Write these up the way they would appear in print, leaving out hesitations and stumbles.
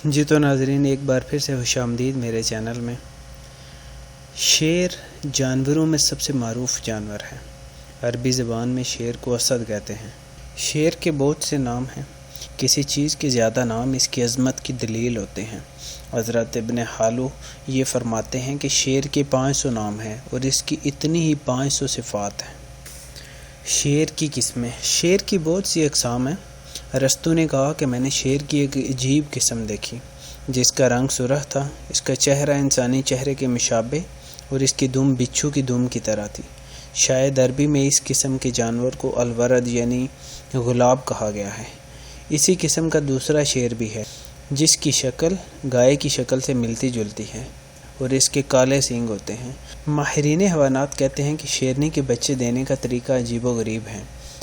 جی تو ناظرین، ایک بار پھر سے خوش آمدید میرے چینل میں۔ شیر جانوروں میں سب سے معروف جانور ہے۔ عربی زبان میں شیر کو اسد کہتے ہیں۔ شیر کے بہت سے نام ہیں۔ کسی چیز کے زیادہ نام اس کی عظمت کی دلیل ہوتے ہیں۔ حضرت ابن حالو یہ فرماتے ہیں کہ شیر کے 500 نام ہیں اور اس کی اتنی ہی 500 صفات ہیں۔ شیر کی قسمیں۔ شیر کی بہت سی اقسام ہیں۔ ارسطو نے کہا کہ میں نے شیر کی ایک عجیب قسم دیکھی جس کا رنگ سرخ تھا، اس کا چہرہ انسانی چہرے کے مشابہ اور اس کی دم بچھو کی دم کی طرح تھی۔ شاید عربی میں اس قسم کے جانور کو الورد یعنی گلاب کہا گیا ہے۔ اسی قسم کا دوسرا شیر بھی ہے جس کی شکل گائے کی شکل سے ملتی جلتی ہے اور اس کے کالے سینگ ہوتے ہیں۔ ماہرین حیوانات کہتے ہیں کہ شیرنی کے بچے دینے کا طریقہ عجیب و غریب ہے۔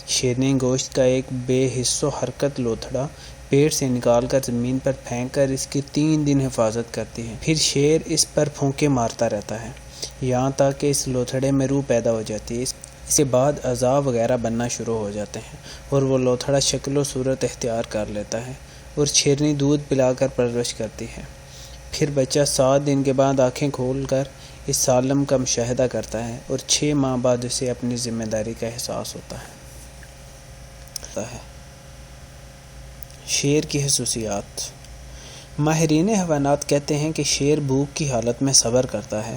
شیرنی گوشت کا ایک بے حس و حرکت لوتھڑا پیٹ سے نکال کر زمین پر پھینک کر اس کی 3 دن حفاظت کرتی ہے۔ پھر شیر اس پر پھونکے مارتا رہتا ہے یہاں تک کہ اس لوتھڑے میں روح پیدا ہو جاتی ہے۔ اسے بعد اعضاء وغیرہ بننا شروع ہو جاتے ہیں اور وہ لوتھڑا شکل و صورت اختیار کر لیتا ہے اور شیرنی دودھ پلا کر پرورش کرتی ہے۔ پھر بچہ 7 دن کے بعد آنکھیں کھول کر اس عالم کا مشاہدہ کرتا ہے اور 6 ماہ بعد اسے اپنی ذمہ داری کا احساس ہوتا ہے۔ شیر کی خصوصیات۔ ماہرین حیوانات کہتے ہیں کہ شیر بھوک کی حالت میں صبر کرتا ہے،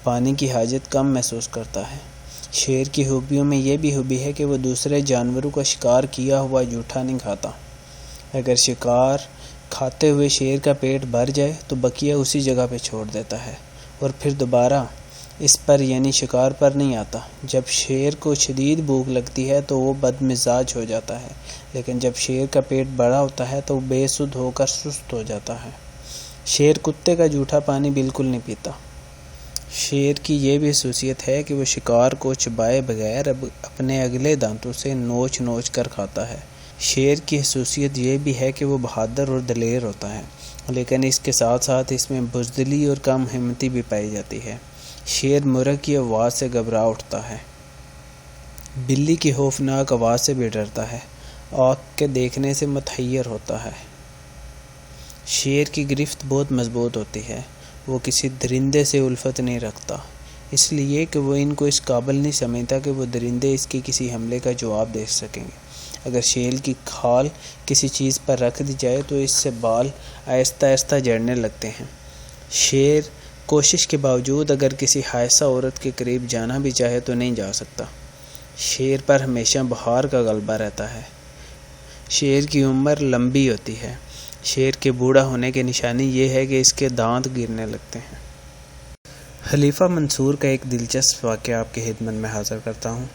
پانی کی حاجت کم محسوس کرتا ہے۔ شیر کی خوبیوں میں یہ بھی خوبی ہے کہ وہ دوسرے جانوروں کا شکار کیا ہوا جھوٹا نہیں کھاتا۔ اگر شکار کھاتے ہوئے شیر کا پیٹ بھر جائے تو بقیہ اسی جگہ پہ چھوڑ دیتا ہے اور پھر دوبارہ اس پر یعنی شکار پر نہیں آتا۔ جب شیر کو شدید بھوک لگتی ہے تو وہ بد مزاج ہو جاتا ہے، لیکن جب شیر کا پیٹ بڑا ہوتا ہے تو وہ بے سدھ ہو کر سست ہو جاتا ہے۔ شیر کتے کا جھوٹا پانی بالکل نہیں پیتا۔ شیر کی یہ بھی خصوصیت ہے کہ وہ شکار کو چبائے بغیر اپنے اگلے دانتوں سے نوچ نوچ کر کھاتا ہے۔ شیر کی خصوصیت یہ بھی ہے کہ وہ بہادر اور دلیر ہوتا ہے، لیکن اس کے ساتھ ساتھ اس میں بزدلی اور کم ہمتی بھی پائی جاتی ہے۔ شیر مرغ کی آواز سے گھبرا اٹھتا ہے، بلی کی خوفناک آواز سے بھی ڈرتا ہے، آنکھ کے دیکھنے سے متحیر ہوتا ہے۔ شیر کی گرفت بہت مضبوط ہوتی ہے، وہ کسی درندے سے الفت نہیں رکھتا، اس لیے کہ وہ ان کو اس قابل نہیں سمجھتا کہ وہ درندے اس کے کسی حملے کا جواب دے سکیں گے۔ اگر شیر کی کھال کسی چیز پر رکھ دی جائے تو اس سے بال آہستہ آہستہ جڑنے لگتے ہیں۔ شیر کوشش کے باوجود اگر کسی حائصہ عورت کے قریب جانا بھی چاہے تو نہیں جا سکتا۔ شیر پر ہمیشہ بخار کا غلبہ رہتا ہے۔ شیر کی عمر لمبی ہوتی ہے۔ شیر کے بوڑھا ہونے کی نشانی یہ ہے کہ اس کے دانت گرنے لگتے ہیں۔ خلیفہ منصور کا ایک دلچسپ واقعہ آپ کی خدمت میں حاضر کرتا ہوں۔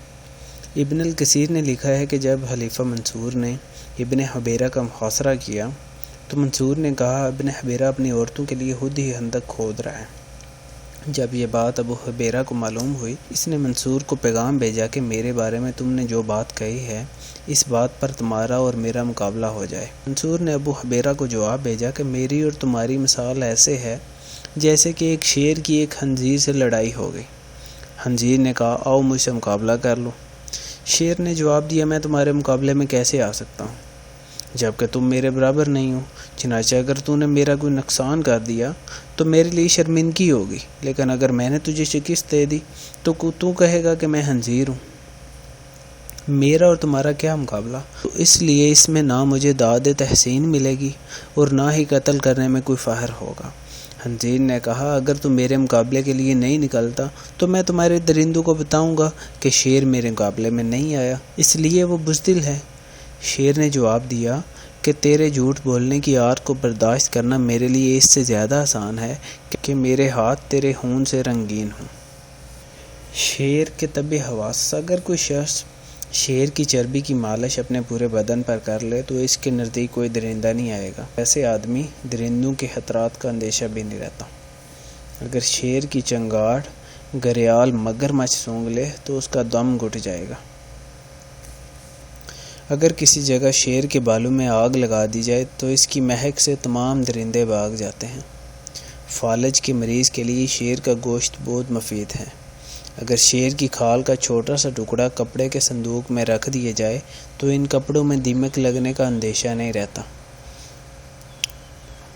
ابن الکثیر نے لکھا ہے کہ جب خلیفہ منصور نے ابن حبیرہ کا محاصرہ کیا تو منصور نے کہا، ابن حبیرہ اپنی عورتوں کے لیے خود ہی خندق کھود رہا ہے۔ جب یہ بات ابو حبیرہ کو معلوم ہوئی، اس نے منصور کو پیغام بھیجا کہ میرے بارے میں تم نے جو بات کہی ہے اس بات پر تمہارا اور میرا مقابلہ ہو جائے۔ منصور نے ابو حبیرہ کو جواب بھیجا کہ میری اور تمہاری مثال ایسے ہے جیسے کہ ایک شیر کی ایک خنزیر سے لڑائی ہو گئی۔ خنزیر نے کہا، آؤ مجھ سے مقابلہ کر لو۔ شیر نے جواب دیا، میں تمہارے مقابلے میں کیسے آ سکتا ہوں جبکہ تم میرے برابر نہیں ہو؟ چنانچہ اگر تو نے میرا کوئی نقصان کر دیا تو میرے لیے شرمندگی ہوگی، لیکن اگر میں نے تجھے شکست دے دی تو تو کہے گا کہ میں خنزیر ہوں۔ میرا اور تمہارا کیا مقابلہ؟ تو اس لیے اس میں نہ مجھے داد تحسین ملے گی اور نہ ہی قتل کرنے میں کوئی فخر ہوگا۔ خنزیر نے کہا، اگر تو میرے مقابلے کے لیے نہیں نکلتا تو میں تمہارے درندوں کو بتاؤں گا کہ شیر میرے مقابلے میں نہیں آیا، اس لیے وہ بزدل ہے۔ شیر نے جواب دیا کہ تیرے جھوٹ بولنے کی آر کو برداشت کرنا میرے لیے اس سے زیادہ آسان ہے کہ میرے ہاتھ تیرے خون سے رنگین ہوں۔ شیر کے طبع حواس۔ اگر کوئی شخص شیر کی چربی کی مالش اپنے پورے بدن پر کر لے تو اس کے نزدیک کوئی درندہ نہیں آئے گا۔ ایسے آدمی درندوں کے خطرات کا اندیشہ بھی نہیں رہتا۔ اگر شیر کی چنگاڑ گھریال مگرمچھ سونگھ لے تو اس کا دم گھٹ جائے گا۔ اگر کسی جگہ شیر کے بالوں میں آگ لگا دی جائے تو اس کی مہک سے تمام درندے بھاگ جاتے ہیں۔ فالج کے مریض کے لیے شیر کا گوشت بہت مفید ہے۔ اگر شیر کی کھال کا چھوٹا سا ٹکڑا کپڑے کے صندوق میں رکھ دیا جائے تو ان کپڑوں میں دیمک لگنے کا اندیشہ نہیں رہتا۔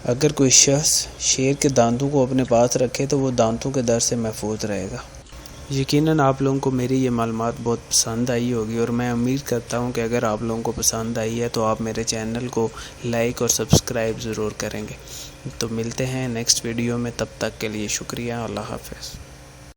اگر کوئی شخص شیر کے دانتوں کو اپنے پاس رکھے تو وہ دانتوں کے درد سے محفوظ رہے گا۔ یقیناً آپ لوگوں کو میری یہ معلومات بہت پسند آئی ہوگی، اور میں امید کرتا ہوں کہ اگر آپ لوگوں کو پسند آئی ہے تو آپ میرے چینل کو لائک اور سبسکرائب ضرور کریں گے۔ تو ملتے ہیں نیکسٹ ویڈیو میں، تب تک کے لیے شکریہ، اللہ حافظ۔